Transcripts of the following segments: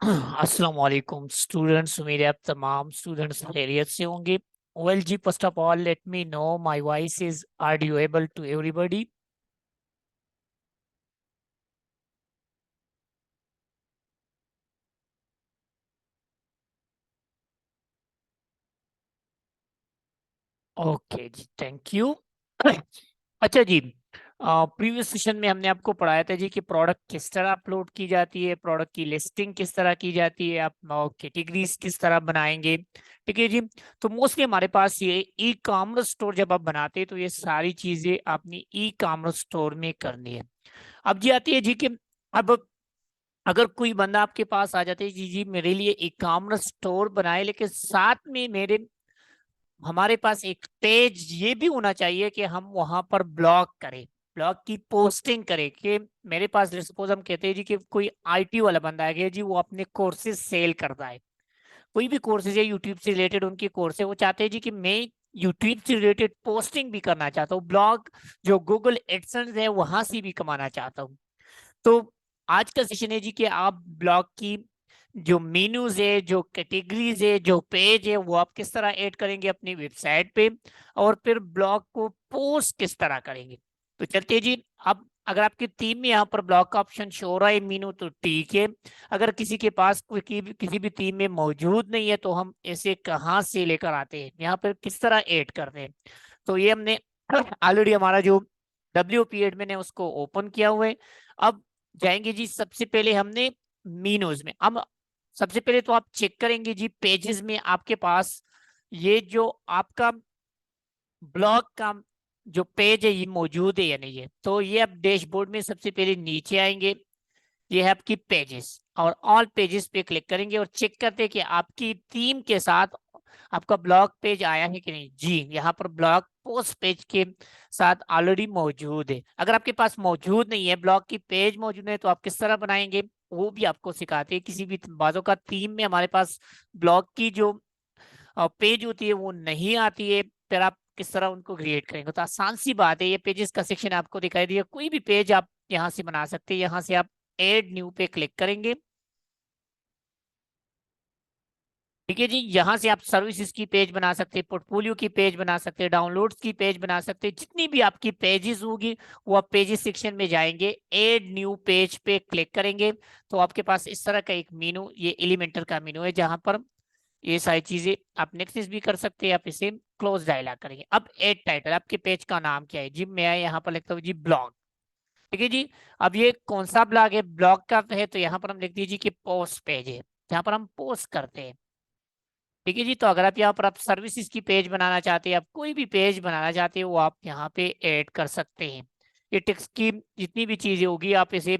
अस्सलाम वालेकुम स्टूडेंट्स। उम्मीद है आप तमाम स्टूडेंट्स खैरियत से होंगे। वेल जी, first of all let me know my voice is audible to everybody. Okay जी, थैंक यू। अच्छा जी, प्रीवियस सेशन में हमने आपको पढ़ाया था जी कि प्रोडक्ट किस तरह अपलोड की जाती है, प्रोडक्ट की लिस्टिंग किस तरह की जाती है, आप कैटेगरीज किस तरह बनाएंगे। ठीक है जी। तो मोस्टली हमारे पास ये ई कॉमर्स स्टोर जब आप बनाते हैं तो ये सारी चीजें आपने ई कॉमर्स स्टोर में करनी है। अब जी आती है जी कि अब अगर कोई बंदा आपके पास आ जाते है जी जी मेरे लिए ई कॉमर्स स्टोर बनाए, लेकिन साथ में मेरे हमारे पास एक पेज ये भी होना चाहिए कि हम वहां पर ब्लॉग करें, ब्लॉग की पोस्टिंग करें। कि मेरे पास सपोज हम कहते हैं जी कि कोई आईटी वाला बंदा है जी, वो अपने कोर्सेज सेल करता है, कोई भी कोर्सेज है यूट्यूब से रिलेटेड उनके कोर्स है, वो चाहते हैं जी कि मैं यूट्यूब से रिलेटेड पोस्टिंग भी करना चाहता हूँ, ब्लॉग जो गूगल एडसेंस है वहां से भी कमाना चाहता हूँ। तो आज का सेशन है जी कि आप ब्लॉग की जो मेन्यूज है, जो कैटेगरीज है, जो पेज है, वो आप किस तरह ऐड करेंगे अपनी वेबसाइट पे, और फिर ब्लॉग को पोस्ट किस तरह करेंगे। तो चलते हैं जी। अब अगर आपकी टीम में यहाँ पर ब्लॉग का ऑप्शन शो हो रहा है मीनू, तो ठीक है। अगर किसी के पास कोई किसी भी टीम में मौजूद नहीं है तो हम ऐसे कहाँ से लेकर आते हैं, यहाँ पर किस तरह ऐड करते हैं। तो ये हमने ऑलरेडी हमारा जो WP एडमिन है उसको ओपन किया हुआ है। अब जाएंगे जी, सबसे पहले हमने मीनूज में। अब सबसे पहले तो आप चेक करेंगे जी पेजेस में आपके पास ये जो आपका ब्लॉग का जो पेज है ये मौजूद है या नहीं है। तो ये आप डैशबोर्ड में सबसे पहले नीचे आएंगे, ये है आपकी पेजेस, और ऑल पेजेस पे क्लिक करेंगे और चेक करते हैं कि आपकी थीम के साथ आपका ब्लॉग पेज आया है कि नहीं। जी, यहाँ पर ब्लॉग पोस्ट पेज के साथ ऑलरेडी मौजूद है। अगर आपके पास मौजूद नहीं है, ब्लॉग की पेज मौजूद है, तो आप किस तरह बनाएंगे वो भी आपको सिखाते हैं। किसी भी बाजों का थीम में हमारे पास ब्लॉग की जो पेज होती है वो नहीं आती है, फिर आप किस तरह उनको क्रिएट करेंगे। तो आसान सी बात है, ये पेजेस का सेक्शन आपको दिखाई दिया, कोई भी पेज आप यहाँ से बना सकते हैं। यहाँ से आप एड न्यू पे क्लिक करेंगे। ठीक है जी, यहाँ से आप सर्विसेज की पेज बना सकते हैं, पोर्टफोलियो की पेज बना सकते हैं, डाउनलोड्स की पेज बना सकते हैं, जितनी भी आपकी पेजेस होगी वो आप पेजेस सेक्शन में जाएंगे, एड न्यू पेज पे क्लिक करेंगे। तो आपके पास इस तरह का एक मेनू, ये एलिमेंटर का मेनू है, जहां पर ये सारी चीजें आप नेक्स्ट भी कर सकते हैं। आप इसे क्लोज डायलॉग करेंगे। अब एड टाइटल, आपके पेज का नाम क्या है जी, मैं यहाँ पर लिखता हूँ जी ब्लॉग। ठीक है जी। अब ये कौन सा ब्लॉग है, ब्लॉग का है, तो यहाँ पर हम लिख दीजिए कि पोस्ट पेज है, जहाँ पर हम पोस्ट करते हैं। ठीक है जी। तो अगर आप यहाँ पर आप सर्विसेज की पेज बनाना चाहते हैं, आप कोई भी पेज बनाना चाहते हैं, वो आप यहाँ पे ऐड कर सकते हैं। ये टेक्स्ट की जितनी भी चीजें होगी आप इसे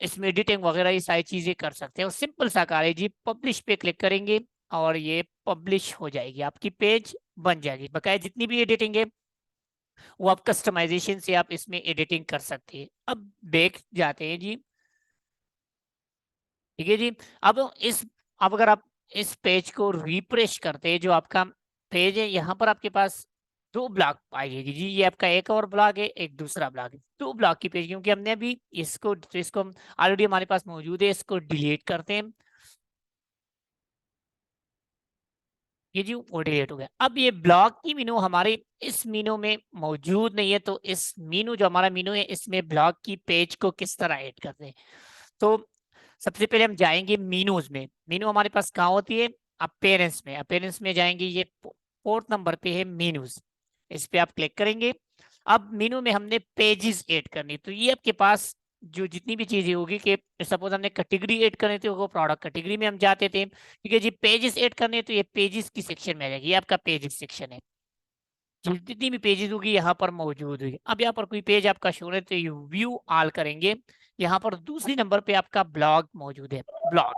इसमें एडिटिंग वगैरह ये सारी चीजें कर सकते हैं। और सिंपल सा कार्य जी, पब्लिश पे क्लिक करेंगे और ये पब्लिश हो जाएगी, आपकी पेज बन जाएगी। बकाया जितनी भी एडिटिंग है वो आप कस्टमाइजेशन से आप इसमें एडिटिंग कर सकते हैं। अब बैक जाते हैं जी। ठीक है जी। अब इस अब अगर आप इस पेज को रिफ्रेश करते हैं, जो आपका पेज है, यहाँ पर आपके पास दो ब्लॉक आएगी जी। ये आपका एक और ब्लॉक है, एक दूसरा ब्लॉक है, दो ब्लॉक की पेज, क्योंकि हमने अभी इसको ऑलरेडी हमारे पास मौजूद है, इसको डिलीट करते हैं। ये जी वो डिलीट हो गया। अब ये ब्लॉक की मीनू हमारे इस मीनू में मौजूद नहीं है, तो इस मीनू जो हमारा मीनू है इसमें ब्लॉक की पेज को किस तरह ऐड करते हैं। तो सबसे पहले हम जाएंगे मीनूज में। मीनू हमारे पास कहाँ होती है, अपेरेंस में। अपेरेंस में जाएंगे, ये फोर्थ नंबर पे है मीनूज, इस पे आप क्लिक करेंगे। अब मीनू में हमने पेजेस ऐड करनी, तो ये आपके पास जो जितनी भी चीजें होगी कि सपोज हमने कैटेगरी ऐड करनी थी, वो प्रोडक्ट कैटेगरी में हम जाते थे। ठीक है जी, पेजेस ऐड करने तो ये पेजेस की सेक्शन में आ जाएगी, ये आपका पेजेस सेक्शन है। जितनी भी पेजेस होगी यहाँ पर मौजूद हुई। अब यहाँ पर कोई पेज आपका शो है तो ये व्यू ऑल करेंगे। यहाँ पर दूसरी नंबर पे आपका ब्लॉग मौजूद है, ब्लॉग।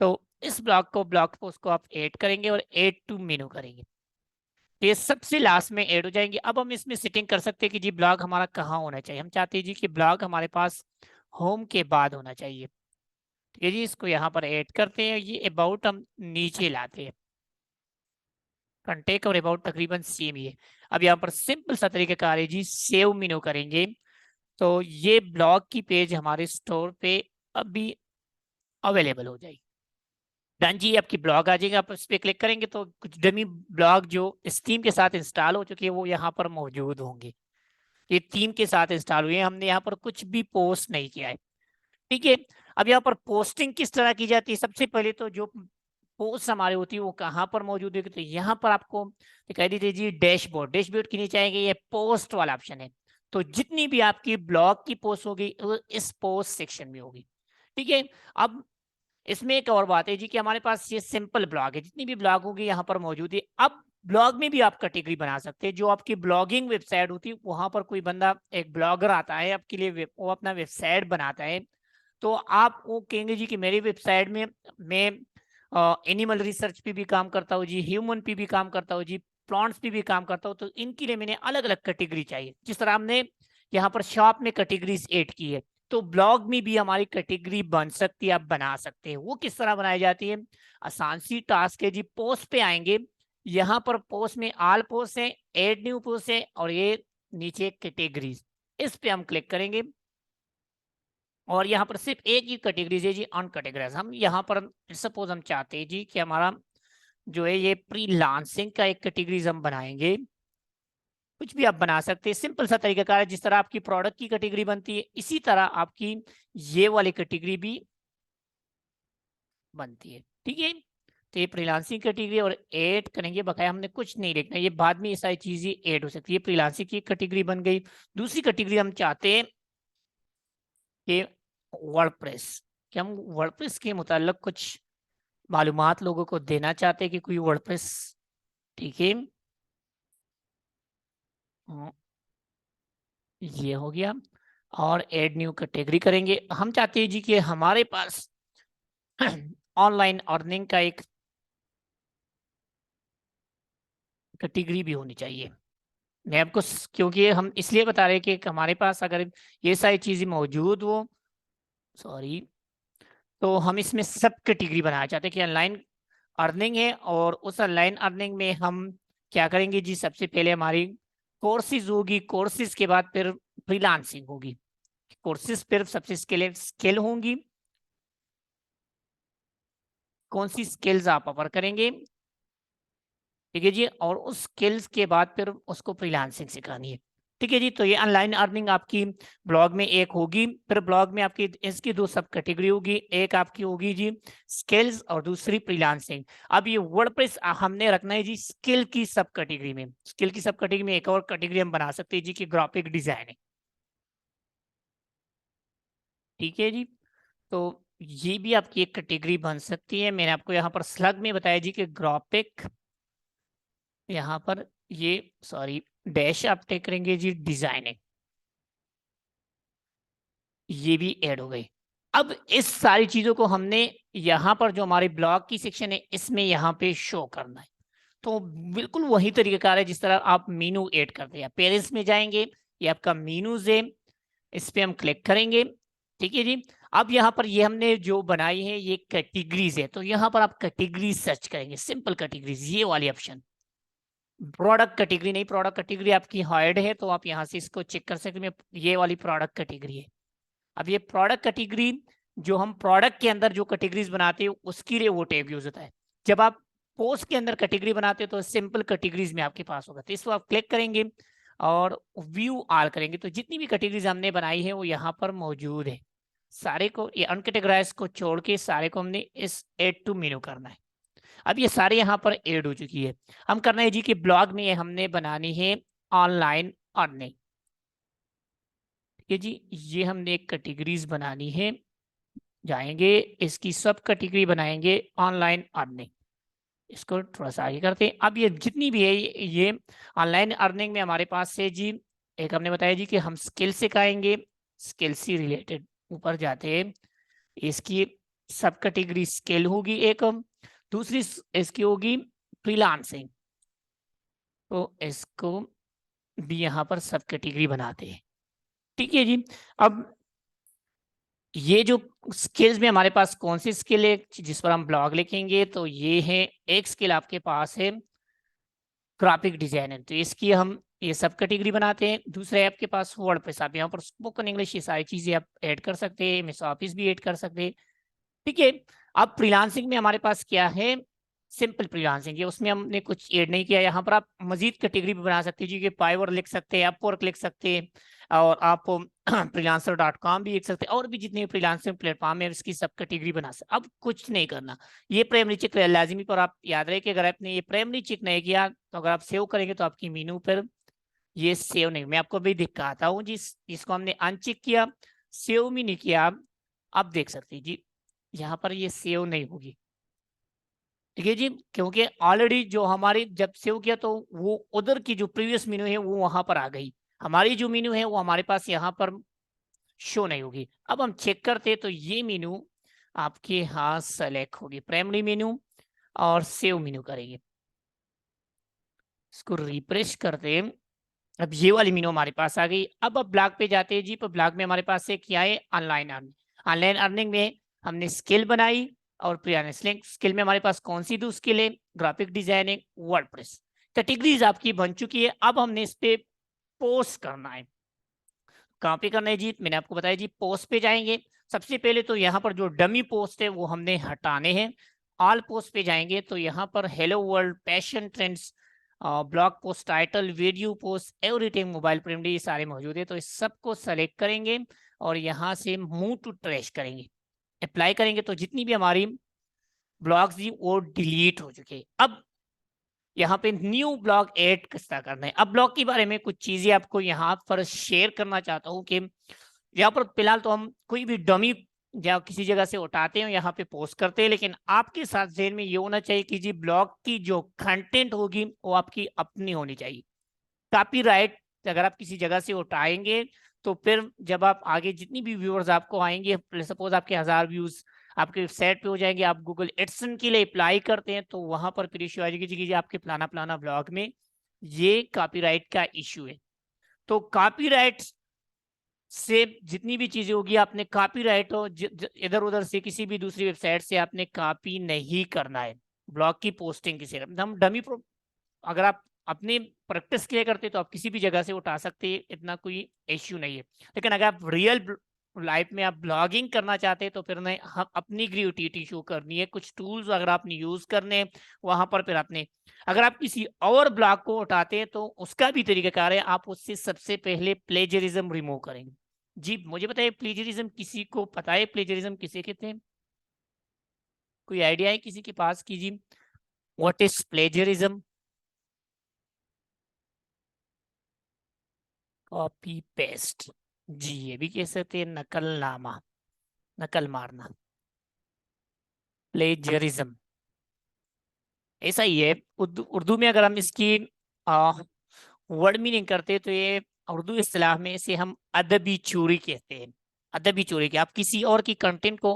तो इस ब्लॉग को, ब्लॉग पोस्ट को आप ऐड करेंगे और ऐड टू मेनू करेंगे, तो ये सबसे लास्ट में ऐड हो जाएंगे। अब हम इसमें सेटिंग कर सकते हैं कि जी ब्लॉग हमारा कहाँ होना चाहिए। हम चाहते हैं जी कि ब्लॉग हमारे पास होम के बाद होना चाहिए। ठीक है जी, इसको यहाँ पर ऐड करते हैं, ये अबाउट हम नीचे लाते हैं। कंटेक और अबाउट तकरीबन सेम ही है। अब यहाँ पर सिंपल सा तरीका कार है जी, सेव मेनू करेंगे। तो ये ब्लॉग की पेज हमारे स्टोर पे अभी अवेलेबल हो जाएगी। डन जी, आपकी ब्लॉग आ जाएगी, आप उस पर क्लिक करेंगे तो कुछ डमी ब्लॉग जो इस थीम के साथ इंस्टॉल हो चुके हैं वो यहाँ पर मौजूद होंगे। ये थीम के साथ इंस्टॉल हुए हैं, हमने यहाँ पर कुछ भी पोस्ट नहीं किया है। ठीक है। अब यहाँ पर पोस्टिंग किस तरह की जाती है, सबसे पहले तो जो पोस्ट हमारी होती है वो कहाँ पर मौजूद है, तो यहाँ पर आपको दिखाई दीजिए जी डैशबोर्ड। डैशबोर्ड के नीचे आएंगे, ये पोस्ट वाला ऑप्शन है। तो जितनी भी आपकी ब्लॉग की पोस्ट होगी वो इस पोस्ट सेक्शन में होगी। ठीक है। अब इसमें एक और बात है जी कि हमारे पास ये सिंपल ब्लॉग है, जितनी भी ब्लॉग होगी यहाँ पर मौजूद है। अब ब्लॉग में भी आप कैटेगरी बना सकते हैं, जो आपकी ब्लॉगिंग वेबसाइट होती है वहां पर कोई बंदा एक ब्लॉगर आता है आपके लिए, वो अपना वेबसाइट बनाता है। तो आप वो कहेंगे जी कि मेरी वेबसाइट में मैं एनिमल रिसर्च पे भी काम करता हूँ जी, ह्यूमन पे भी काम करता हूँ जी, प्लांट्स पे भी काम करता हूँ, तो इनके लिए मैंने अलग अलग कैटेगरी चाहिए। जिस तरह हमने यहाँ पर शॉप में कैटेगरीज ऐड की है, तो ब्लॉग में भी हमारी कैटेगरी बन सकती है, आप बना सकते हैं। वो किस तरह बनाई जाती है, आसान सी टास्क है जी। पोस्ट पे आएंगे, यहाँ पर पोस्ट में ऑल पोस्ट है, एड न्यू पोस्ट है, और ये नीचे कैटेगरीज, इस पे हम क्लिक करेंगे। और यहाँ पर सिर्फ एक ही कैटेगरीज है जी, अनकैटेगराइज। हम यहाँ पर सपोज हम चाहते हैं जी कि हमारा जो है ये फ्रीलांसिंग का एक कैटेगरीज हम बनाएंगे। कुछ भी आप बना सकते हैं, सिंपल सा तरीका है। जिस तरह आपकी प्रोडक्ट की कैटेगरी बनती है इसी तरह आपकी ये वाली कैटेगरी भी बनती है। ठीक है। तो ये फ्रीलांसिंग कैटेगरी और ऐड करेंगे, बकाया हमने कुछ नहीं लिखना, ये बाद में ये सारी चीजें ऐड हो सकती है। फ्रीलांसिंग की कैटेगरी बन गई। दूसरी कैटेगरी हम चाहते हैं कि वर्डप्रेस, कि हम वर्डप्रेस के मुताल्लिक कुछ मालूमात लोगों को देना चाहते हैं कि कोई वर्डप्रेस। ठीक है। हाँ, ये हो गया। और ऐड न्यू कैटेगरी करेंगे, हम चाहते हैं जी कि हमारे पास ऑनलाइन अर्निंग का एक कैटेगरी भी होनी चाहिए। मैं आपको क्योंकि हम इसलिए बता रहे हैं कि हमारे पास अगर ये सारी चीजें मौजूद हो, सॉरी, तो हम इसमें सब कैटेगरी बनाना चाहते हैं कि ऑनलाइन अर्निंग है, और उस ऑनलाइन अर्निंग में हम क्या करेंगे जी, सबसे पहले हमारी कोर्सेज होगी, कोर्सेज के बाद फिर फ्रीलांसिंग होगी। कोर्सेज फिर सबसे स्किल होंगी, कौन सी स्किल्स आप ऑफर करेंगे। ठीक है जी। और उस स्किल्स के बाद फिर उसको फ्रीलांसिंग सिखानी है। ठीक है जी। तो ये ऑनलाइन अर्निंग आपकी ब्लॉग में एक होगी। फिर ब्लॉग में आपकी इसकी दो सब कैटेगरी होगी, एक आपकी होगी जी स्किल्स और दूसरी फ्रीलांसिंग। अब ये वर्डप्रेस हमने रखना है जी स्किल की सब कैटेगरी में। स्किल की सब कैटेगरी में एक और कैटेगरी हम बना सकते हैं जी की ग्राफिक डिजाइनिंग। ठीक है जी। तो ये भी आपकी एक कैटेगरी बन सकती है। मैंने आपको यहाँ पर स्लग में बताया जी कि ग्राफिक, यहाँ पर ये सॉरी डैश आप टेक करेंगे जी डिजाइनिंग, ये भी ऐड हो गई। अब इस सारी चीजों को हमने यहाँ पर जो हमारे ब्लॉग की सेक्शन है इसमें यहाँ पे शो करना है। तो बिल्कुल वही तरीका है जिस तरह आप मीनू ऐड करते हैं। पेरेंट्स में जाएंगे, ये आपका मीनूज है, इस पे हम क्लिक करेंगे। ठीक है जी। अब यहाँ पर ये हमने जो बनाई है ये कैटेगरीज है, तो यहाँ पर आप कैटेगरीज सर्च करेंगे, सिंपल कैटेगरीज, ये वाली ऑप्शन। प्रोडक्ट कैटेगरी नहीं, प्रोडक्ट कैटेगरी आपकी हाइड है तो आप यहाँ से इसको चेक कर सकते हैं। ये वाली प्रोडक्ट कैटेगरी है। अब ये प्रोडक्ट कैटेगरी जो हम प्रोडक्ट के अंदर जो कैटेगरीज बनाते हैं उसके लिए वो टैब यूज होता है। जब आप पोस्ट के अंदर कैटेगरी बनाते हैं तो सिंपल कैटेगरीज में आपके पास होगा, तो इसको आप क्लिक करेंगे और व्यू ऑल करेंगे तो जितनी भी कैटेगरीज हमने बनाई है वो यहाँ पर मौजूद है। सारे को ये अनकैटेगराइज को छोड़ के सारे को हमने इस ऐड टू मेनू करना है। अब ये सारे यहाँ पर ऐड हो चुकी है। हम करना है जी कि ब्लॉग में ये हमने बनानी है ऑनलाइन अर्निंग। ठीक है जी। ये हमने एक कैटेगरीज बनानी है, जाएंगे इसकी सब कैटेगरी बनाएंगे ऑनलाइन अर्निंग। इसको थोड़ा सा आगे करते हैं। अब ये जितनी भी है ये ऑनलाइन अर्निंग में हमारे पास से जी, एक हमने बताया जी कि हम स्किल सिखाएंगे, स्किल से रिलेटेड ऊपर जाते हैं। इसकी सब कैटेगरी स्किल होगी एक, दूसरी इसकी होगी फ्रीलांसिंग, तो इसको भी यहाँ पर सब कैटेगरी बनाते हैं। ठीक है जी। अब ये जो स्किल्स में हमारे पास कौन सी स्किल है जिस पर हम ब्लॉग लिखेंगे, तो ये है एक स्किल आपके पास है ग्राफिक डिजाइनर, तो इसकी हम ये सब कैटेगरी बनाते हैं। दूसरा है आपके पास वर्डप्रेस, आप यहाँ पर स्पोकन इंग्लिश ये सारी चीजें आप ऐड कर सकते हैं, एमएस ऑफिस भी ऐड कर सकते हैं। ठीक है। अब फ्रीलांसिंग में हमारे पास क्या है, सिंपल फ्रीलांसिंग है, उसमें हमने कुछ ऐड नहीं किया। यहाँ पर आप मजीद कैटेगरी भी बना सकते हैं जी, कि फाइवर लिख सकते हैं, अपवर्क लिख सकते हैं, और आप freelancer.com भी लिख सकते हैं, और भी जितने फ्रीलांसिंग प्लेटफॉर्म है इसकी सब कैटेगरी बना सकते। अब कुछ नहीं करना, ये प्राइमरी चेक लाजमी, पर आप याद रहे कि अगर आपने ये प्राइमरी चेक नहीं किया तो अगर आप सेव करेंगे तो आपकी मीनू पर ये सेव नहीं। मैं आपको अभी दिखाता हूँ जी, इसको हमने अनचेक किया, सेव भी नहीं किया। अब देख सकते हैं जी, यहाँ पर ये सेव नहीं होगी, ठीक है जी, क्योंकि ऑलरेडी जो हमारी जब सेव किया तो वो उधर की जो प्रीवियस मेनू है वो वहां पर आ गई। हमारी जो मेनू है वो हमारे पास यहाँ पर शो नहीं होगी। अब हम चेक करते तो ये मेनू आपके यहाँ सेलेक्ट होगी, प्राइमरी मेनू, और सेव मेनू करेंगे, इसको रिफ्रेश करते। अब ये वाली मीनो हमारे पास आ गई। अब ब्लॉग पे जाते हैं जी, तो ब्लॉग में हमारे पास से क्या है, ऑनलाइन अर्निंग। ऑनलाइन अर्निंग में हमने स्किल बनाई, और स्किल में हमारे पास कौन सी दो स्किल है, ग्राफिक डिजाइनिंग, वर्डप्रेस। कैटेगरीज आपकी बन चुकी है। अब हमने इस पे पोस्ट करना है। कहाँ पे करना है जी, मैंने आपको बताया जी, पोस्ट पे जाएंगे। सबसे पहले तो यहाँ पर जो डमी पोस्ट है वो हमने हटाने हैं। ऑल पोस्ट पे जाएंगे तो यहाँ पर hello world, passion trends, blog post, title, video post, everything, mobile print, ये सारे मौजूद है। तो इस सबको सेलेक्ट करेंगे और यहाँ से मूव टू ट्रैश करेंगे, अप्लाई करेंगे, तो जितनी भी हमारी ब्लॉग्स थी वो डिलीट हो चुके हैं। अब यहाँ पे न्यू ब्लॉग ऐड किस तरह करना है। अब ब्लॉग के बारे में कुछ चीजें आपको यहाँ पर शेयर करना चाहता हूँ कि यहाँ पर फिलहाल तो हम कोई भी डमी या किसी जगह से उठाते हैं, यहाँ पे पोस्ट करते हैं, लेकिन आपके साथ ज़हन में ये होना चाहिए कि जी ब्लॉग की जो कंटेंट होगी वो आपकी अपनी होनी चाहिए। कॉपीराइट अगर आप किसी जगह से उठाएंगे तो फिर जब आप आगे जितनी भी व्यूअर्स आपको आएंगे, सपोज आपके 1000 व्यूज आपके वेबसाइट पे हो जाएंगे, आप गूगल एडसन के लिए अप्लाई करते हैं तो वहां पर फिर इश्यू आ जाएगी कि आपके फलाना फलाना ब्लॉग में ये कॉपीराइट का इश्यू है। तो कॉपीराइट से जितनी भी चीजें होगी आपने कॉपीराइट हो इधर उधर से किसी भी दूसरी वेबसाइट से आपने कॉपी नहीं करना है। ब्लॉग की पोस्टिंग किसी हम डमी, अगर आप अपनी प्रैक्टिस के लिए करते तो आप किसी भी जगह से उठा सकते हैं, इतना कोई इश्यू नहीं है। लेकिन अगर आप रियल लाइफ में आप ब्लॉगिंग करना चाहते हैं तो फिर नहीं, हम अपनी क्रिएटिविटी शो करनी है, कुछ टूल्स अगर आपने यूज करने हैं वहां पर फिर आपने, अगर आप किसी और ब्लॉग को उठाते हैं तो उसका भी तरीकाकार है, आप उससे सबसे पहले प्लेजरिज्म रिमूव करेंगे। जी मुझे बताइए, प्लेजरिज्म किसी को पता है, प्लेजरिज्म किसे कहते हैं, कोई आइडिया है किसी के पास की जी, what is plagiarism? Copy paste, जी ये भी कह सकते हैं नकलनामा, नकल मारना, प्लेजरिज्म, ऐसा ही है। उर्दू में अगर हम इसकी वर्ड मीनिंग करते हैं तो ये उर्दू इस्तिलाह में इसे हम अदबी चोरी कहते हैं। अदबी चोरी के आप किसी और की कंटेंट को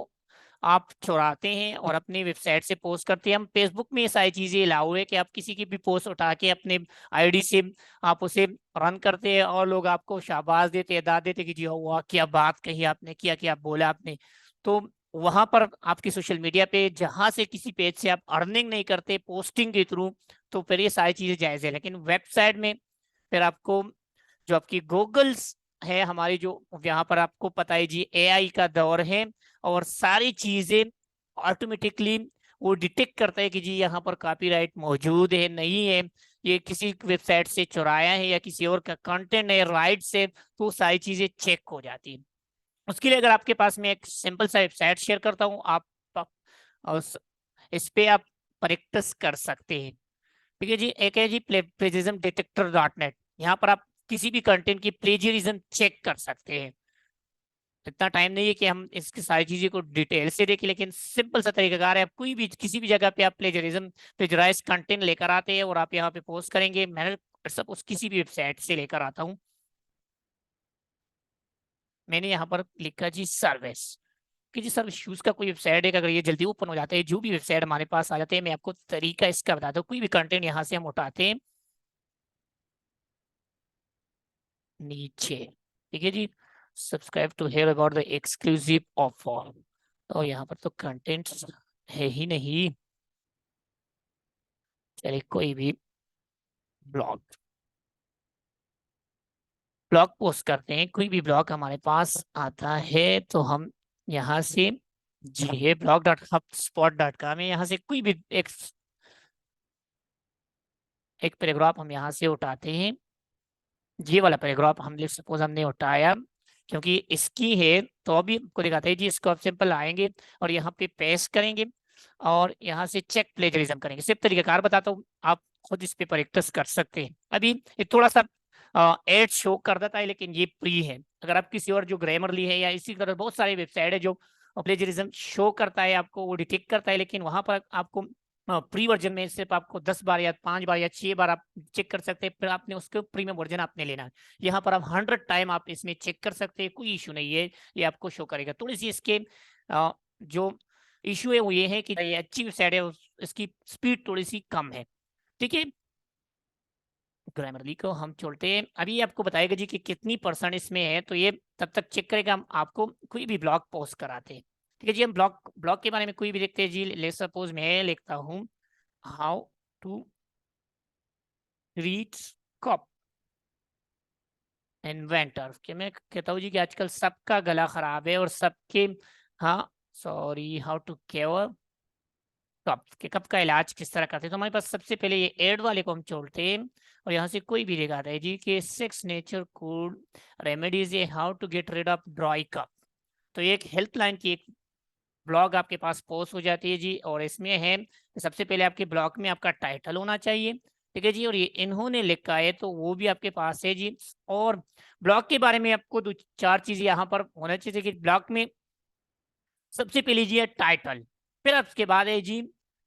आप चुराते हैं और अपनी वेबसाइट से पोस्ट करते हैं। हम फेसबुक में ये सारी चीजें अलाउ है कि आप किसी की भी पोस्ट उठा के अपने आईडी से आप उसे रन करते हैं और लोग आपको शाबाश देते हैं, दाद देते कि जी वाह क्या बात कही आपने, क्या क्या बोला आपने। तो वहां पर आपकी सोशल मीडिया पे जहां से किसी पेज से आप अर्निंग नहीं करते पोस्टिंग के थ्रू, तो फिर ये सारी चीजें जायज है। लेकिन वेबसाइट में फिर आपको जो आपकी गूगल्स है हमारी, जो यहाँ पर आपको पता है जी एआई का दौर है और सारी चीजें ऑटोमेटिकली वो डिटेक्ट करता है कि जी यहाँ पर कॉपीराइट मौजूद है नहीं है, ये किसी वेबसाइट से चुराया है या किसी और का कंटेंट है राइट से, तो सारी चीजें चेक हो जाती है। उसके लिए अगर आपके पास में एक सिंपल सा वेबसाइट शेयर करता हूँ, आप इस पे आप प्रैक्टिस कर सकते हैं। ठीक है जी, एक है जी प्लेजरिज्म डिटेक्टर .net, यहाँ पर आप किसी भी कंटेंट की प्लेजरिज्म चेक कर सकते हैं। इतना टाइम नहीं है कि हम इसकी सारी चीजें को डिटेल से देखें, लेकिन सिंपल सा तरीकाकार है। आप कोई भी किसी भी जगह पे आप प्लेजरिज्म प्लेजराइज कंटेंट लेकर आते हैं और आप यहाँ पे पोस्ट करेंगे। मैंने सपोज किसी भी वेबसाइट से लेकर आता हूँ, मैंने यहाँ पर लिखा जी सर्विस, कि जी सर शूज का कोई वेबसाइट है कि अगर ये जल्दी ओपन हो जाता है, जो भी वेबसाइट हमारे पास आ जाते हैं, मैं आपको तरीका इसका बताता हूँ। कोई भी कंटेंट यहाँ से हम उठाते हैं नीचे, ठीक है जी, subscribe to hear about the exclusive offer, तो यहाँ पर तो कंटेंट्स है ही नहीं। चलिए कोई भी ब्लॉग ब्लॉग पोस्ट करते हैं, कोई भी ब्लॉग हमारे पास आता है तो हम यहाँ से जी, ये blog.hubspot.com है। यहाँ से कोई भी एक पैराग्राफ हम यहाँ से उठाते हैं। ये वाला पैराग्राफ हमने सपोज हमने उठाया, क्योंकि इसकी है तो अभी आपको दिखाते हैं जी। इसको आप सिंपल आएंगे और यहाँ पे पेस्ट करेंगे और यहाँ से चेक प्लेजरिज्म करेंगे। सिर्फ तरीकाकार बताता हूँ, आप खुद इस पे प्रैक्टिस कर सकते हैं। अभी ये थोड़ा सा एड शो कर देता है, लेकिन ये प्री है। अगर आप किसी और जो ग्रामरली है या इसी तरह बहुत सारे वेबसाइट है जो प्लेजरिज्म शो करता है, आपको वो डिटेक्ट करता है, लेकिन वहां पर आपको प्री वर्जन में सिर्फ आपको 10 बार या 5 बार या 6 बार आप चेक कर सकते हैं। फिर आपने उसके प्रीमियम वर्जन आपने लेना है। यहाँ पर आप 100 टाइम आप इसमें चेक कर सकते हैं, कोई इशू नहीं है। ये आपको शो करेगा। थोड़ी सी इसके जो इशू है वो ये है कि ये अच्छी वेबसाइट है, इसकी स्पीड थोड़ी सी कम है। ठीक है, ग्रामरली को हम छोड़ते हैं। अभी आपको बताएगा जी कि कितनी परसेंट इसमें है, तो ये तब तक चेक करेगा। हम आपको कोई भी ब्लॉग पोस्ट कराते हैं। ठीक है जी, हम ब्लॉग ब्लॉग के बारे में कोई भी देखते हैं जी। ले सपोज मैं लिखता हूँ how to reach cup inventor, कि मैं कहता हूँ जी कि आजकल सबका गला खराब है और सबके, हाँ sorry, how to care cup, के कप का इलाज किस तरह करते हैं। तो हमारे पास सबसे पहले ये एड वाले को हम छोड़ते हैं और यहाँ से कोई भी दिखाता है जी कि 6 नेचर फूड रेमेडीज ये how to get rid of dry cup. तो ये एक हेल्पलाइन की एक ब्लॉग आपके पास पोस्ट हो जाती है जी। और इसमें है सबसे पहले आपके ब्लॉग में आपका टाइटल होना चाहिए। ठीक है जी, और ये इन्होंने लिखा है तो वो भी आपके पास है जी। और ब्लॉग के बारे में आपको 2-4 चीजें यहाँ पर होना चाहिए कि ब्लॉग में सबसे पहले जी है टाइटल, फिर उसके बाद है जी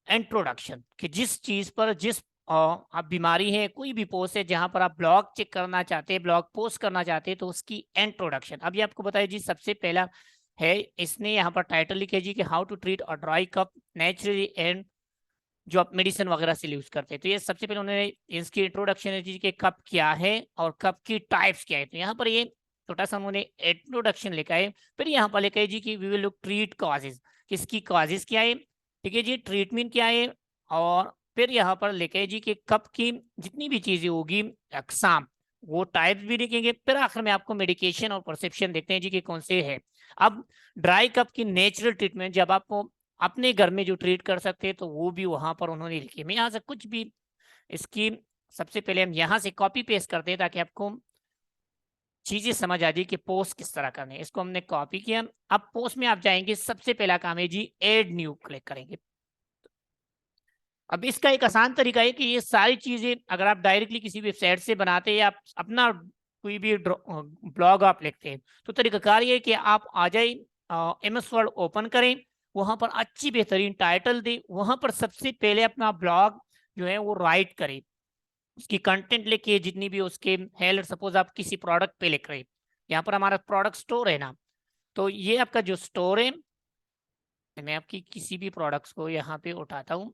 इंट्रोडक्शन, कि जिस चीज पर जिस आप बीमारी है, कोई भी पोस्ट है जहां पर आप ब्लॉग चेक करना चाहते हैं, ब्लॉग पोस्ट करना चाहते हैं, तो उसकी इंट्रोडक्शन। अभी आपको बताया जी, सबसे पहला है इसने यहाँ पर टाइटल लिखे जी कि how to treat a dry cup naturally and, जो आप मेडिसिन वगैरह से यूज करते हैं। तो ये सबसे पहले उन्होंने इसकी इंट्रोडक्शन है जी कि कप क्या है और कप की टाइप्स क्या है। तो यहाँ पर ये छोटा सा उन्होंने इंट्रोडक्शन लिखा है। फिर यहाँ पर लिखा है जी कि we will look treat causes, किसकी कॉजेज क्या है। ठीक है जी, ट्रीटमेंट क्या है। और फिर यहाँ पर लिखा है जी कि कप की जितनी भी चीजें होगी अकसाम, वो टाइप्स भी लिखेंगे। फिर आखिर में आपको मेडिकेशन और परसेप्शन देखते हैं जी कि कौन से है। अब ड्राई कप की नेचुरल ट्रीटमेंट, जब आपको अपने घर में जो ट्रीट कर सकते हैं, तो वो भी वहां पर उन्होंने लिखी। मैं यहाँ से कुछ भी इसकी सबसे पहले हम यहाँ से कॉपी पेस्ट करते हैं ताकि आपको चीजें समझ आ जाए कि पोस्ट किस तरह करने है। इसको हमने कॉपी किया। अब पोस्ट में आप जाएंगे, सबसे पहला काम है जी एड न्यू क्लिक करेंगे। अब इसका एक आसान तरीका है कि ये सारी चीजें अगर आप डायरेक्टली किसी वेबसाइट से बनाते हैं या आप अपना कोई भी ब्लॉग आप लिखते हैं, तो तरीकाकार ये है कि आप आ जाए, MS वर्ड ओपन करें, वहां पर अच्छी बेहतरीन टाइटल दे, वहां पर सबसे पहले अपना ब्लॉग जो है वो राइट करें, उसकी कंटेंट लिखिए जितनी भी उसके है। सपोज आप किसी प्रोडक्ट पे लिख रहे हैं, यहाँ पर हमारा प्रोडक्ट स्टोर है ना, तो ये आपका जो स्टोर है, मैं आपकी किसी भी प्रोडक्ट्स को यहाँ पे उठाता हूँ।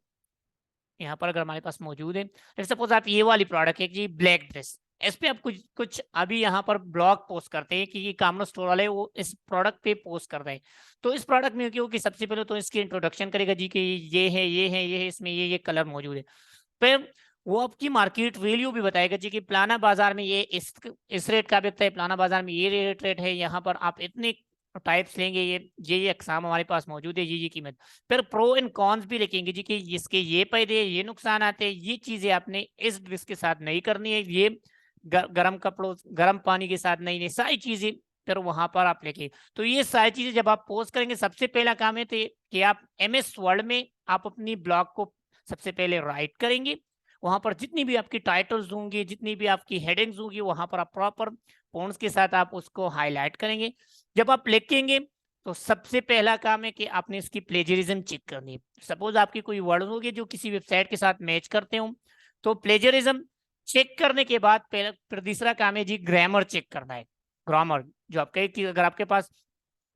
यहाँ पर अगर हमारे पास मौजूद है, सपोज आप ये वाली प्रोडक्ट है जी ब्लैक ड्रेस, इस पे आप कुछ कुछ अभी यहाँ पर ब्लॉग पोस्ट करते हैं कि ये कामनो स्टोर वाले वो इस प्रोडक्ट पे पोस्ट कर रहे हैं। तो इस प्रोडक्ट में क्योंकि सबसे पहले तो इसकी इंट्रोडक्शन करेगा जी कि ये है, ये है, ये है, इसमें ये कलर मौजूद है। फिर वो आपकी मार्केट वैल्यू भी बताएगा जी कि प्लाना बाजार में ये इस रेट का बिकता है, प्लाना बाजार में ये रेट है, यहाँ पर आप इतने टाइप्स लेंगे, ये अकसाम हमारे पास मौजूद है, ये कीमत। फिर प्रो एंड कॉन्स भी लिखेंगे जी कि इसके ये फायदे, ये नुकसान आते हैं, ये चीजें आपने इस ड्रेस के साथ नहीं करनी है, ये गर्म कपड़ों गर्म पानी के साथ नहीं, नहीं सारी चीजें फिर वहां पर आप लिखिए। तो ये सारी चीजें जब आप पोस्ट करेंगे, सबसे पहला काम है कि आप MS वर्ड में आप अपनी ब्लॉग को सबसे पहले राइट करेंगे। वहां पर जितनी भी आपकी टाइटल्स होंगी, जितनी भी आपकी हेडिंग्स होंगी, वहां पर आप प्रॉपर फॉन्ट्स के साथ आप उसको हाईलाइट करेंगे। जब आप लिखेंगे तो सबसे पहला काम है कि आपने इसकी प्लेजरिज्म चेक करनी है। सपोज आपकी कोई वर्ड होगी जो किसी वेबसाइट के साथ मैच करते हो, तो प्लेजरिज्म चेक करने के बाद पहला फिर दूसरा काम है जी ग्रामर चेक करना है। ग्रामर जो आपके कि अगर आपके पास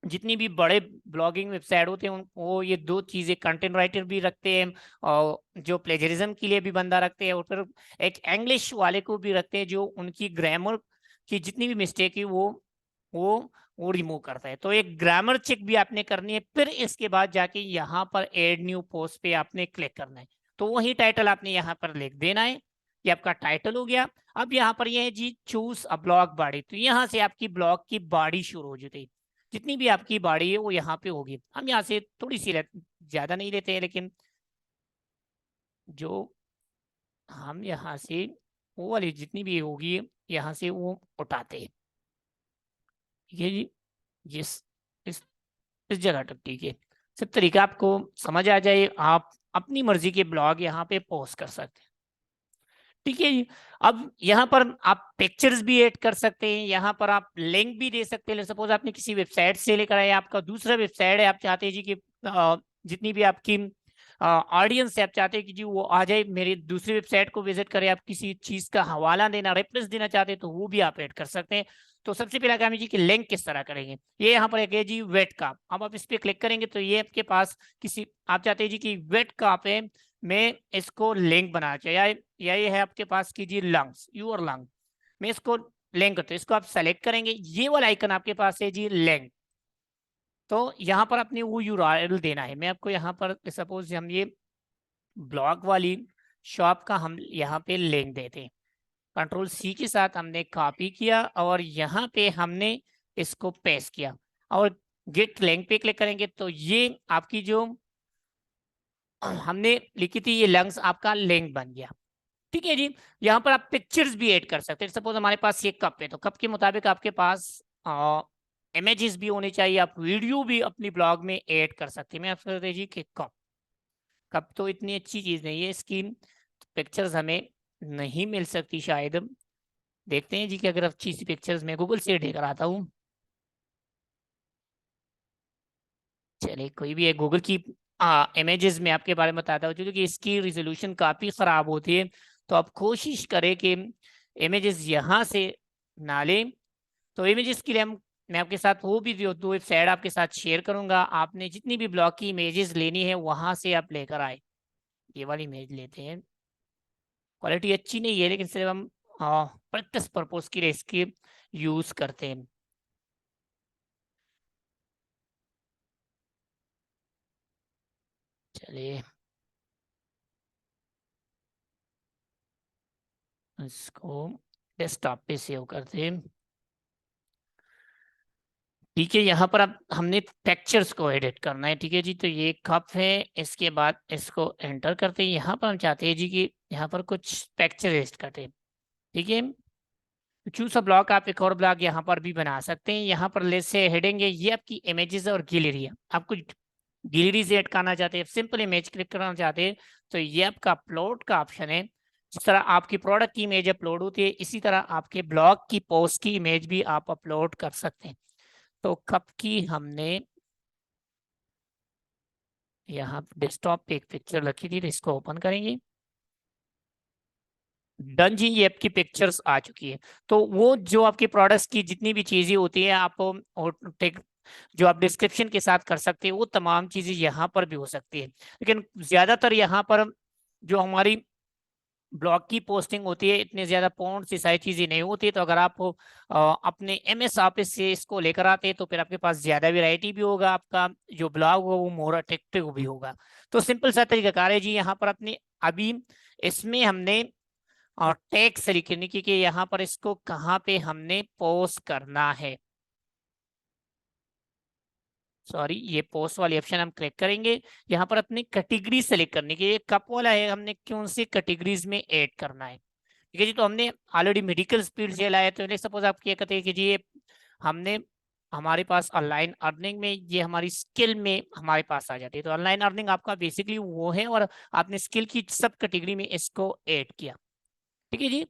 जितनी भी बड़े ब्लॉगिंग वेबसाइट होते हैं वो ये दो चीजें कंटेंट राइटर भी रखते हैं और जो प्लेजरिज्म के लिए भी बंदा रखते हैं, और फिर एक इंग्लिश वाले को भी रखते हैं जो उनकी ग्रामर की जितनी भी मिस्टेक है वो वो रिमूव करता है। तो एक ग्रामर चेक भी आपने करनी है। फिर इसके बाद जाके यहाँ पर एड न्यू पोस्ट पे आपने क्लिक करना है, तो वही टाइटल आपने यहाँ पर लिख देना है। ये आपका टाइटल हो गया। अब यहाँ पर ये है जी चूज अ ब्लॉग बॉडी, तो यहाँ से आपकी ब्लॉग की बॉडी शुरू हो जाती है। जितनी भी आपकी बॉडी है वो यहाँ पे होगी। हम यहाँ से थोड़ी सी ज्यादा नहीं लेते हैं, लेकिन जो हम यहाँ से वो वाली जितनी भी होगी यहाँ से वो उठाते हैं। ठीक है जी, जिस इस जगह तक ठीक है। सब तरीका आपको समझ आ जाए, आप अपनी मर्जी के ब्लॉग यहाँ पे पोस्ट कर सकते हैं। ठीक है जी। अब यहाँ पर आप पिक्चर्स भी ऐड कर सकते हैं, यहाँ पर आप लिंक भी दे सकते हैं। सपोज आपने किसी वेबसाइट से लेकर आए, आपका दूसरा वेबसाइट है, आप चाहते हैं जी कि जितनी भी आपकी ऑडियंस है, आप चाहते हैं कि जी वो आ जाए मेरी दूसरी वेबसाइट को विजिट करे, आप किसी चीज का हवाला देना, रेफरेंस देना चाहते हैं तो वो भी आप ऐड कर सकते हैं। तो सबसे पहला काम है जी कि लिंक किस तरह करेंगे। ये यहाँ पर एक है जी वेट का, अब आप इस पे क्लिक करेंगे तो ये आपके पास किसी, आप चाहते हैं जी कि वेट का पे मैं इसको लिंक बनाना चाहिए, या ये है आपके पास की जी लंग्स, यूर लंग, मैं इसको लिंक करते हैं, इसको आप सेलेक्ट करेंगे, ये वाला आइकन आपके पास है जी लिंक। तो यहाँ पर अपने वो यूआरएल देना है। मैं आपको यहाँ पर सपोज हम ये ब्लॉग वाली शॉप का हम यहाँ पे लिंक देते हैं, कंट्रोल सी के साथ हमने कॉपी किया और यहाँ पे हमने इसको पेस्ट किया और गेट लिंक पे क्लिक करेंगे तो ये आपकी जो हमने लिखी थी ये लंग्स आपका लिंक बन गया। ठीक है जी। यहाँ पर आप पिक्चर्स भी ऐड कर सकते हैं। सपोज हमारे पास ये कप है तो कप के मुताबिक आपके पास इमेजेस भी होने चाहिए, आप वीडियो भी अपनी ब्लॉग में ऐड कर सकते हैं। मैं आपसे कहते जी कि कप, कप तो इतनी अच्छी चीज नहीं है, इसकी पिक्चर्स हमें नहीं मिल सकती शायद। देखते हैं जी कि अगर अच्छी सी पिक्चर्स मैं गूगल से लेकर आता हूँ, चलिए कोई भी है गूगल की इमेजेस में आपके बारे में बताता हूँ, क्योंकि इसकी रिजोल्यूशन काफ़ी ख़राब होती है। तो आप कोशिश करें कि इमेजेस यहाँ से ना लें। तो इमेजेस के लिए हम, मैं आपके साथ वो भी दो वेबसाइट आपके साथ शेयर करूंगा, आपने जितनी भी ब्लॉग की इमेजेस लेनी है वहाँ से आप लेकर आए। ये वाली इमेज लेते हैं, क्वालिटी अच्छी नहीं है लेकिन सिर्फ हम प्रैक्टिस पर्पज के लिए इसके यूज़ करते हैं। चलिए इसको डेस्कटॉप पे सेव करते हैं। ठीक है, यहाँ पर अब हमने टेक्सचर्स को एडिट करना है। ठीक है जी, तो ये कप है, इसके बाद इसको एंटर करते हैं। यहाँ पर हम चाहते हैं जी कि यहाँ पर कुछ टेक्सचर एड करते हैं। ठीक है, चूज अ ब्लॉक, आप एक और ब्लॉक यहाँ पर भी बना सकते हैं। यहाँ पर ले से हेडिंग है, ये आपकी इमेजेस और गैलरी है। आप कुछ गैलरीज ऐड करना चाहते हैं, सिंपल इमेज क्लिक करना चाहते हैं तो ये आपका अपलोड का ऑप्शन है। जिस तरह आपकी प्रोडक्ट की इमेज अपलोड होती है इसी तरह आपके ब्लॉग की पोस्ट की इमेज भी आप अपलोड कर सकते हैं। तो कब की हमने यहाँ डेस्कटॉप पे एक पिक्चर रखी थी तो इसको ओपन करेंगे। डन जी, ये आपकी पिक्चर्स आ चुकी है। तो वो जो आपके प्रोडक्ट्स की जितनी भी चीजें होती है आप टेक जो आप डिस्क्रिप्शन के साथ कर सकते हैं वो तमाम चीजें यहाँ पर भी हो सकती है। लेकिन ज्यादातर यहाँ पर जो हमारी ब्लॉग की पोस्टिंग होती है इतने ज्यादा पॉइंट से सारी चीजें नहीं होती, तो अगर आप अपने एमएस ऑफिस से इसको लेकर आते हैं तो फिर आपके पास ज्यादा वैरायटी भी होगा, आपका जो ब्लॉग होगा वो मोर अट्रैक्टिव भी होगा। तो सिंपल सा तरीकाकार है जी, यहाँ पर अपने अभी इसमें हमने और टैक्स लिखने की कि यहाँ पर इसको कहाँ पे हमने पोस्ट करना है। सॉरी, ये पोस्ट वाली ऑप्शन हम क्लिक करेंगे। यहाँ पर अपनी कैटेगरी सेलेक्ट करने की, ये कप वाला है, हमने कौन सी कैटेगरीज में ऐड करना है। ठीक है जी, तो हमने ऑलरेडी मेडिकल स्पीड से लाया तो सपोज आप क्या कहते हैं कि जी ये हमने हमारे पास ऑनलाइन अर्निंग में ये हमारी स्किल में हमारे पास आ जाती है। तो ऑनलाइन अर्निंग आपका बेसिकली वो है और आपने स्किल की सब कैटेगरी में इसको ऐड किया। ठीक है जी,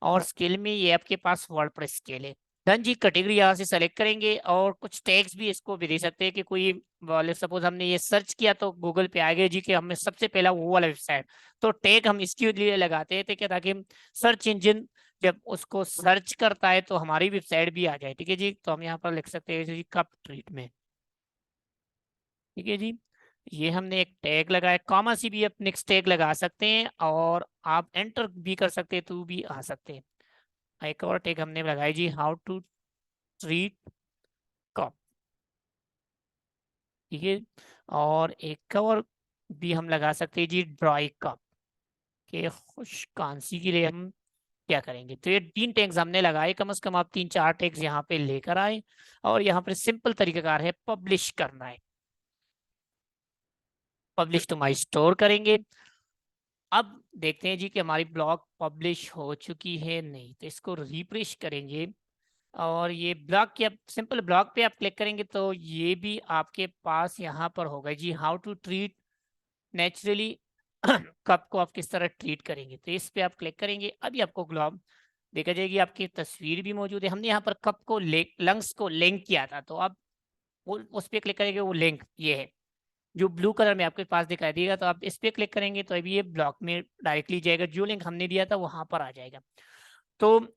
और स्किल में ये आपके पास वर्डप्रेस स्किल है। डन जी, कैटेगरी यहाँ से सेलेक्ट करेंगे और कुछ टैग्स भी इसको भी दे सकते हैं कि कोई वाले सपोज हमने ये सर्च किया तो गूगल पे आ गया जी कि हमें सबसे पहला वो वाला वेबसाइट, तो टैग हम इसके लिए लगाते थे क्या, ताकि सर्च इंजन जब उसको सर्च करता है तो हमारी वेबसाइट भी आ जाए। ठीक है जी, तो हम यहाँ पर लिख सकते हैं जी कप ट्रीटमेंट। ठीक है जी, ये हमने एक टैग लगाया, कॉमा सी भी आप नेक्स्ट टैग लगा सकते हैं और आप एंटर भी कर सकते हैं तो भी आ सकते हैं। एक और टैग हमने लगाई जी, हाउ टू ट्रीट कप। ठीक है, और एक और भी हम लगा सकते हैं जी ड्राई कप के खुश खांसी के लिए हम क्या करेंगे। तो ये 3 टैग्स हमने लगाए, कम से कम आप 3-4 टैग्स यहाँ पे लेकर आए और यहाँ पर सिंपल तरीकाकार है, पब्लिश करना है। पब्लिश टू माई स्टोर करेंगे। अब देखते हैं जी कि हमारी ब्लॉग पब्लिश हो चुकी है नहीं, तो इसको रिफ्रेश करेंगे और ये ब्लॉग की आप सिंपल ब्लॉग पे आप क्लिक करेंगे तो ये भी आपके पास यहाँ पर होगा जी, how to treat naturally cup को आप किस तरह ट्रीट करेंगे। तो इस पे आप क्लिक करेंगे, अभी आपको ग्लोब देखा जाएगी, आपकी तस्वीर भी मौजूद है। हमने यहाँ पर कप को लंग्स को लिंक किया था, तो आप वो उस पर क्लिक करेंगे, वो लिंक ये है जो ब्लू कलर में आपके पास दिखाई देगा। तो आप इस पे क्लिक करेंगे तो अभी ये ब्लॉक में डायरेक्टली जाएगा, जो लिंक हमने दिया था वहां पर आ जाएगा। तो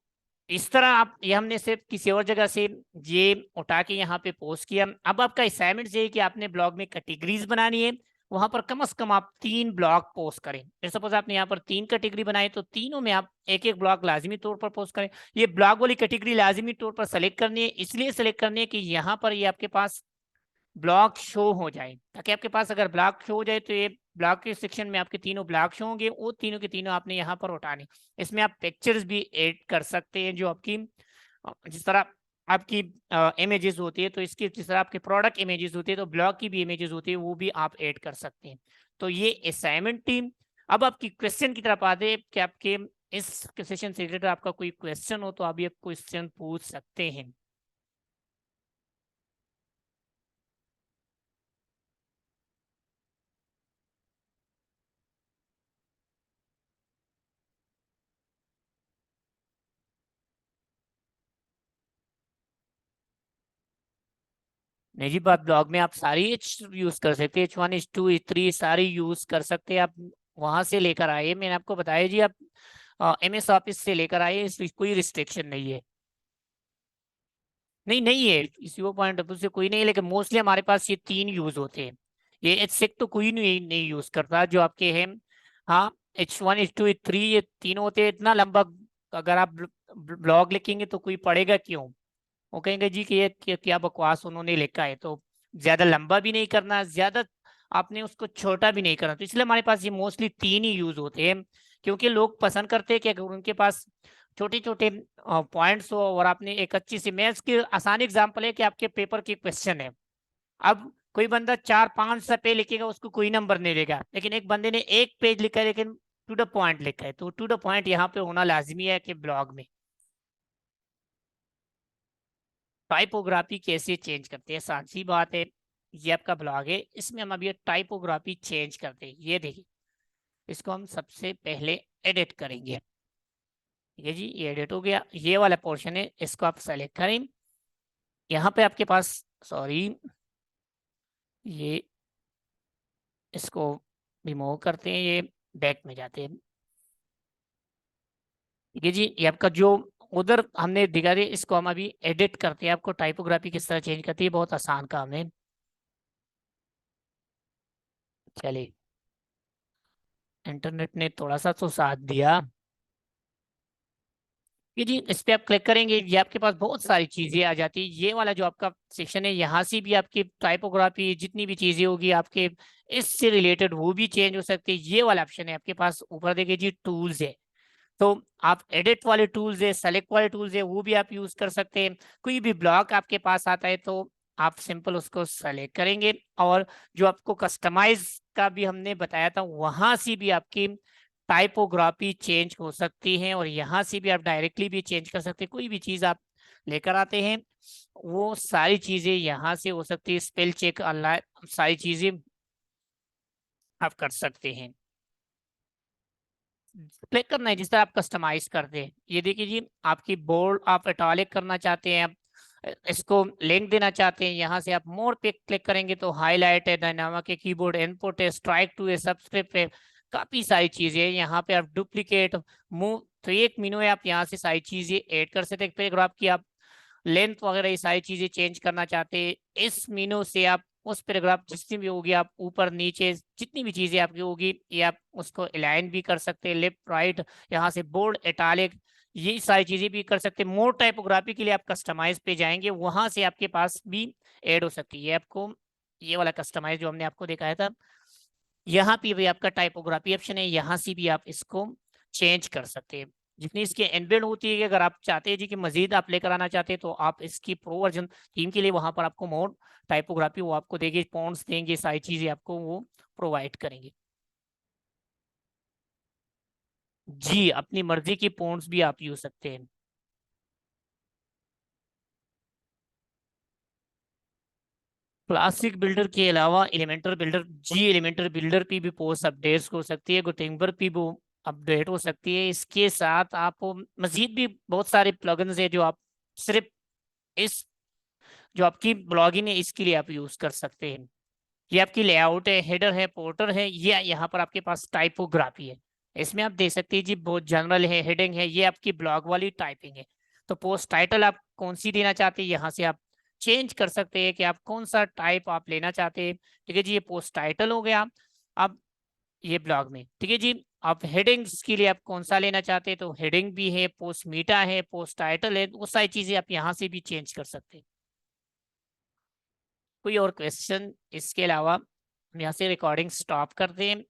इस तरह आप, ये हमने सिर्फ किसी और जगह से ये उठा के यहाँ पे पोस्ट किया। अब आपका असाइनमेंट ये है कि आपने ब्लॉग में कैटेगरीज बनानी है, वहां पर कम से कम आप 3 ब्लॉग पोस्ट करें। जैसे सपोज आपने यहाँ पर 3 कैटेगरी बनाए तो तीनों में आप एक एक ब्लॉग लाजमी तौर पर पोस्ट करें। ये ब्लॉग वाली कैटेगरी लाजमी तौर पर सेलेक्ट करनी है, इसलिए सेलेक्ट करनी है कि यहाँ पर ये आपके पास ब्लॉक शो हो जाए, ताकि आपके पास अगर ब्लॉक शो हो जाए तो ये ब्लॉक के सेक्शन में आपके तीनों ब्लॉक शो होंगे, वो तीनों के तीनों आपने यहाँ पर उठाने। इसमें आप पिक्चर्स भी ऐड कर सकते हैं, जो आपकी जिस तरह आपकी इमेजेस होती है, तो इसकी जिस तरह आपके प्रोडक्ट इमेजेस होती है तो ब्लॉग की भी इमेजेस होती है, वो भी आप ऐड कर सकते हैं। तो ये असाइनमेंट टीम। अब आपकी क्वेश्चन की तरफ आते हैं कि आपके इस सेशन से रिलेटेड आपका कोई क्वेश्चन हो तो आप ये क्वेश्चन पूछ सकते हैं। नहीं जी, बात ब्लॉग में आप सारी एच यूज कर सकते हैं, H1 H2 H3 सारी यूज कर सकते हैं आप। वहां से लेकर आए, मैंने आपको बताया जी, आप MS ऑफिस से लेकर आए, इसमें कोई रिस्ट्रिक्शन नहीं है। नहीं नहीं है, इसी वो पॉइंट ऑफ व्यू से कोई नहीं है, लेकिन मोस्टली हमारे पास ये 3 यूज होते हैं। ये H6 तो कोई नहीं यूज करता जो आपके हैं। हाँ, H1 H2 H3 ये तीनों होते हैं। इतना लंबा अगर आप ब्लॉग लिखेंगे तो कोई पढ़ेगा क्यों, वो कहेंगे जी कि ये क्या बकवास उन्होंने लिखा है। तो ज्यादा लंबा भी नहीं करना, ज्यादा आपने उसको छोटा भी नहीं करना, तो इसलिए हमारे पास ये मोस्टली 3 ही यूज होते हैं। क्योंकि लोग पसंद करते हैं कि अगर उनके पास छोटे छोटे पॉइंट्स हो और आपने एक अच्छी सी, मैं इसकी आसान एग्जांपल है कि आपके पेपर की क्वेश्चन है। अब कोई बंदा 4-5 पे लिखेगा, उसको कोई नंबर नहीं देगा, लेकिन एक बंदे ने एक पेज लिखा है लेकिन टू द पॉइंट लिखा है, तो टू द पॉइंट यहाँ पे होना लाजमी है कि ब्लॉग में। टाइपोग्राफी कैसे चेंज करते हैं, आसान सी बात है। ये आपका ब्लॉग है, इसमें हम अभी ये टाइपोग्राफी चेंज करते हैं। ये देखिए, इसको हम सबसे पहले एडिट करेंगे। ठीक है जी, ये एडिट हो गया, ये वाला पोर्शन है, इसको आप सेलेक्ट करें। यहाँ पे आपके पास, सॉरी, ये इसको रिमूव करते हैं, ये बैक में जाते हैं। ठीक है जी, ये आपका जो उधर हमने दिखा दिया, इसको हम अभी एडिट करते हैं। आपको टाइपोग्राफी किस तरह चेंज करती है, बहुत आसान काम है। चलिए, इंटरनेट ने थोड़ा सा तो साथ दिया। ये जी, इस पे आप क्लिक करेंगे, ये आपके पास बहुत सारी चीजें आ जाती है। ये वाला जो आपका सेक्शन है, यहाँ से भी आपकी टाइपोग्राफी जितनी भी चीजें होगी आपके इससे रिलेटेड वो भी चेंज हो सकती है। ये वाला ऑप्शन है आपके पास ऊपर, देखिए जी, टूल्स है, तो आप एडिट वाले टूल्स है, सेलेक्ट वाले टूल्स है, वो भी आप यूज कर सकते हैं। कोई भी ब्लॉक आपके पास आता है तो आप सिंपल उसको सेलेक्ट करेंगे, और जो आपको कस्टमाइज का भी हमने बताया था, वहां से भी आपकी टाइपोग्राफी चेंज हो सकती है, और यहाँ से भी आप डायरेक्टली भी चेंज कर सकते हैं। कोई भी चीज आप लेकर आते हैं, वो सारी चीजें यहाँ से हो सकती है। स्पेल चेक ऑनलाइन सारी चीजें आप कर सकते हैं। क्लिक करना है जिस तरह आप कस्टमाइज करते हैं। ये देखिए जी, आपकी बोल्ड आप इटालिक करना चाहते हैं, आप इसको लिंक देना चाहते हैं, यहाँ से आप मोर पे क्लिक करेंगे तो हाईलाइट है, डायनामिक है, कीबोर्ड इनपुट है, स्ट्राइक टू है, सबस्क्रिप्ट है, काफी सारी चीजें हैं। यहाँ पे आप डुप्लीकेट, मूव, तो एक मेनू है, आप यहाँ से सारी चीजें ऐड कर सकते हैं। पैराग्राफ की आप लेंथ वगैरह ये सारी चीजें चेंज करना चाहते हैं, इस मेनू से आप उस पैराग्राफ जितनी भी होगी, आप ऊपर नीचे जितनी भी चीजें आपकी होगी, ये आप उसको अलाइन भी कर सकते हैं, लेफ्ट राइट, यहाँ से बोल्ड इटालिक, ये सारी चीजें भी कर सकते हैं। मोर टाइपोग्राफी के लिए आप कस्टमाइज पे जाएंगे, वहां से आपके पास भी ऐड हो सकती है। आपको ये वाला कस्टमाइज जो हमने आपको दिखाया था, यहाँ पे भी आपका टाइपोग्राफी ऑप्शन है, यहाँ से भी आप इसको चेंज कर सकते हैं। जितनी इसके इनबिल्ड होती है कि अगर आप चाहते हैं जी कि मजीद आप लेकर आना चाहते हैं तो आप इसकी प्रो वर्जन थीम के लिए वहां पर आपको मोड टाइपोग्राफी वो आपको देंगे, फॉन्ट्स देंगे, सारी चीजें आपको वो प्रोवाइड करेंगे। जी, अपनी मर्जी की फॉन्ट्स भी आप यूज सकते हैं। क्लासिक बिल्डर के अलावा एलिमेंटर बिल्डर, जी एलिमेंटर बिल्डर पे भी पोस्ट अपडेट्स हो सकती है, गुटेनबर्ग पे भी अपडेट हो सकती है। इसके साथ आप मजीद भी बहुत सारे प्लगइन्स है जो आप सिर्फ इस जो आपकी ब्लॉगिंग है इसके लिए आप यूज कर सकते हैं। ये आपकी लेआउट है, हेडर है, पोर्टर है, ये यहाँ पर आपके पास टाइपोग्राफी है। इसमें आप देख सकते हैं जी बहुत जनरल है, हेडिंग है, ये आपकी ब्लॉग वाली टाइपिंग है। तो पोस्ट टाइटल आप कौन सी देना चाहते हैं यहाँ से आप चेंज कर सकते हैं कि आप कौन सा टाइप आप लेना चाहते हैं। ठीक है जी, ये पोस्ट टाइटल हो गया। अब ये ब्लॉग में ठीक है जी, आप हेडिंग्स के लिए आप कौन सा लेना चाहते हैं तो हेडिंग भी है, पोस्ट मीटा है, पोस्ट टाइटल है, वो सारी चीजें आप यहाँ से भी चेंज कर सकते हैं। कोई और क्वेश्चन इसके अलावा? हम यहाँ से रिकॉर्डिंग स्टॉप करते हैं।